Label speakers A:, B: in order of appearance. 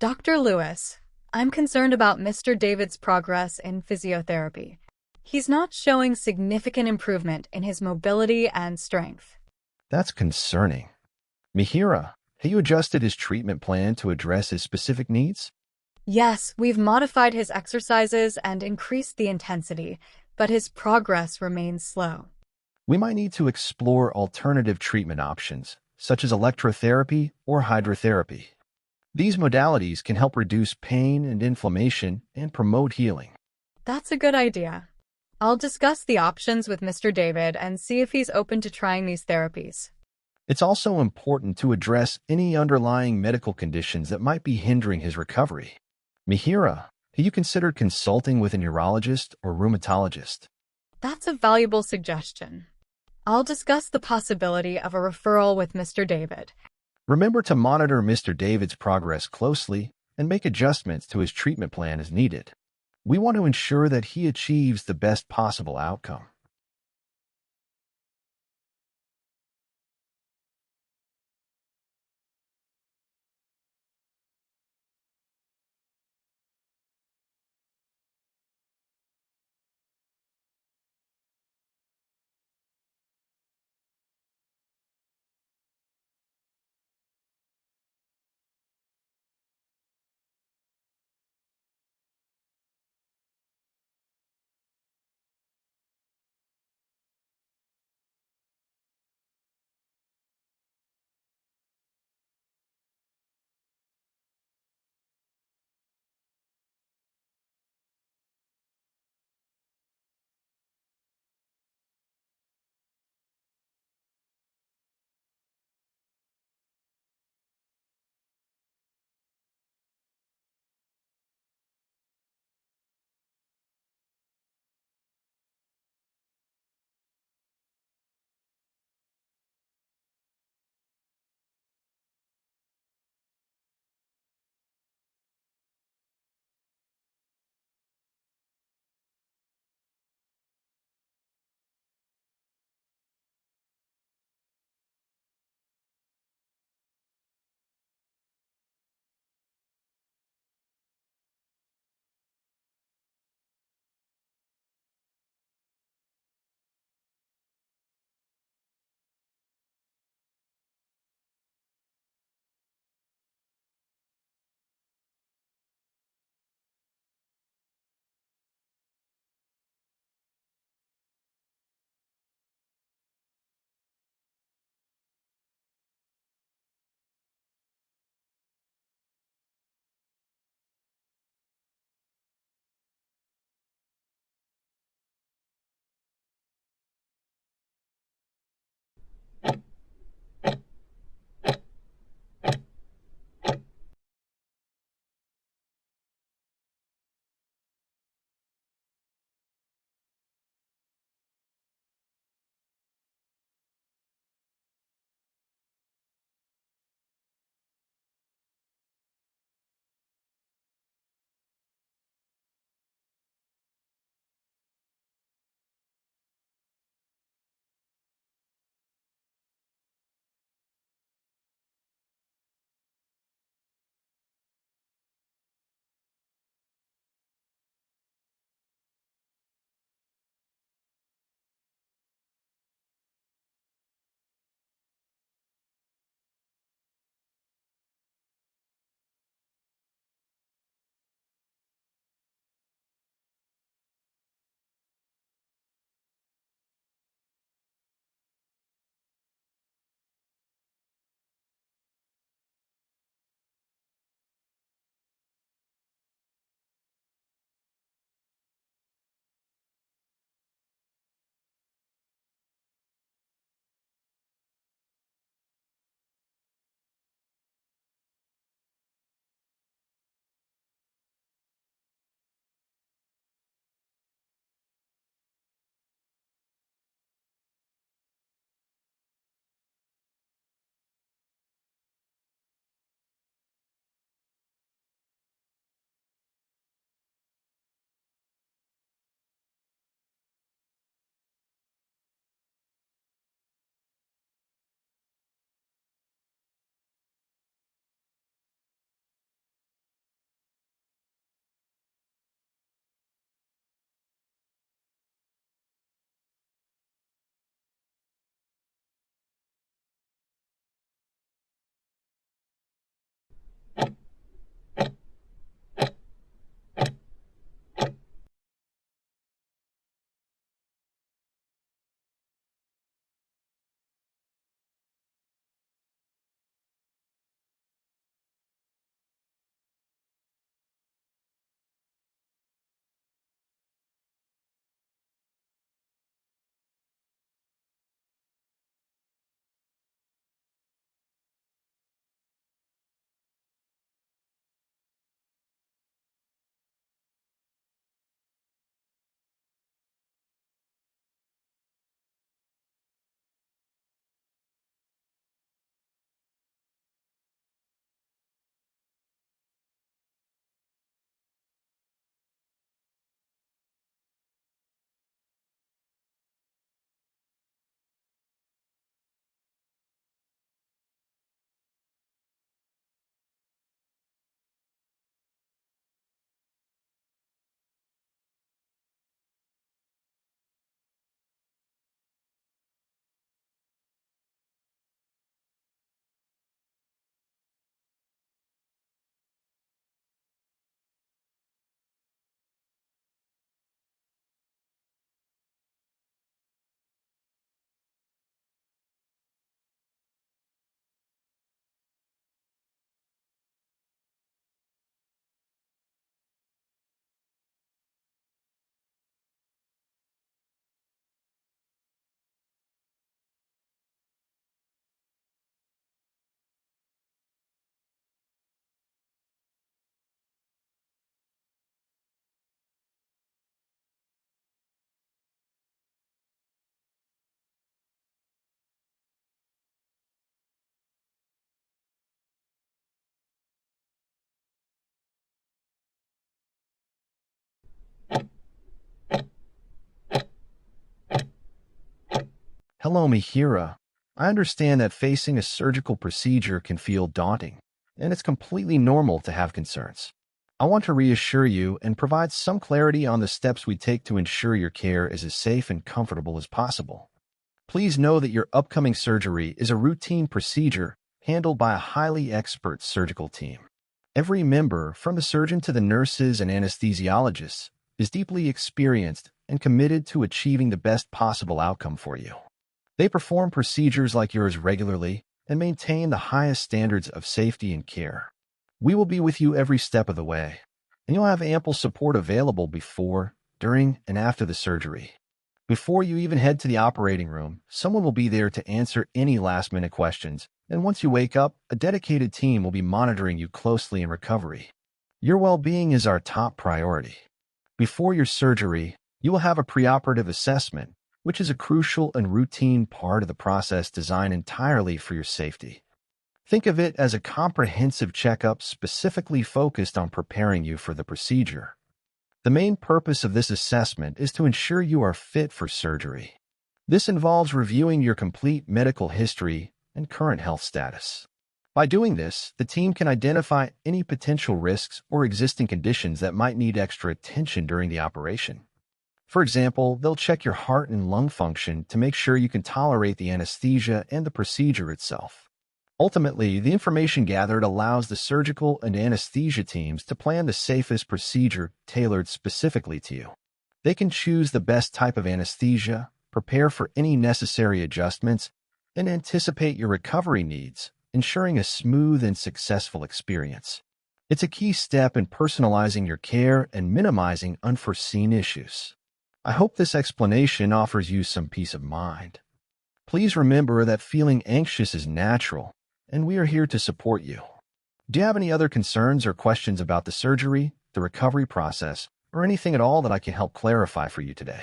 A: Dr. Lewis, I'm concerned about Mr. David's progress in physiotherapy. He's not showing significant improvement in his mobility and strength.
B: That's concerning. Mihira, have you adjusted his treatment plan to address his specific needs?
A: Yes, we've modified his exercises and increased the intensity, but his progress remains slow.
B: We might need to explore alternative treatment options, such as electrotherapy or hydrotherapy. These modalities can help reduce pain and inflammation and promote healing.
A: That's a good idea. I'll discuss the options with Mr. David and see if he's open to trying these therapies.
B: It's also important to address any underlying medical conditions that might be hindering his recovery. Mihira, have you considered consulting with a neurologist or rheumatologist?
A: That's a valuable suggestion. I'll discuss the possibility of a referral with Mr. David.
B: Remember to monitor Mr. David's progress closely and make adjustments to his treatment plan as needed. We want to ensure that he achieves the best possible outcome. Hello, Mihira. I understand that facing a surgical procedure can feel daunting, and it's completely normal to have concerns. I want to reassure you and provide some clarity on the steps we take to ensure your care is as safe and comfortable as possible. Please know that your upcoming surgery is a routine procedure handled by a highly expert surgical team. Every member, from the surgeon to the nurses and anesthesiologists, is deeply experienced and committed to achieving the best possible outcome for you. They perform procedures like yours regularly and maintain the highest standards of safety and care. We will be with you every step of the way, and you'll have ample support available before, during, and after the surgery. Before you even head to the operating room, someone will be there to answer any last-minute questions, and once you wake up, a dedicated team will be monitoring you closely in recovery. Your well-being is our top priority. Before your surgery, you will have a preoperative assessment, which is a crucial and routine part of the process designed entirely for your safety. Think of it as a comprehensive checkup specifically focused on preparing you for the procedure. The main purpose of this assessment is to ensure you are fit for surgery. This involves reviewing your complete medical history and current health status. By doing this, the team can identify any potential risks or existing conditions that might need extra attention during the operation. For example, they'll check your heart and lung function to make sure you can tolerate the anesthesia and the procedure itself. Ultimately, the information gathered allows the surgical and anesthesia teams to plan the safest procedure tailored specifically to you. They can choose the best type of anesthesia, prepare for any necessary adjustments, and anticipate your recovery needs, ensuring a smooth and successful experience. It's a key step in personalizing your care and minimizing unforeseen issues. I hope this explanation offers you some peace of mind. Please remember that feeling anxious is natural, and we are here to support you. Do you have any other concerns or questions about the surgery, the recovery process, or anything at all that I can help clarify for you today?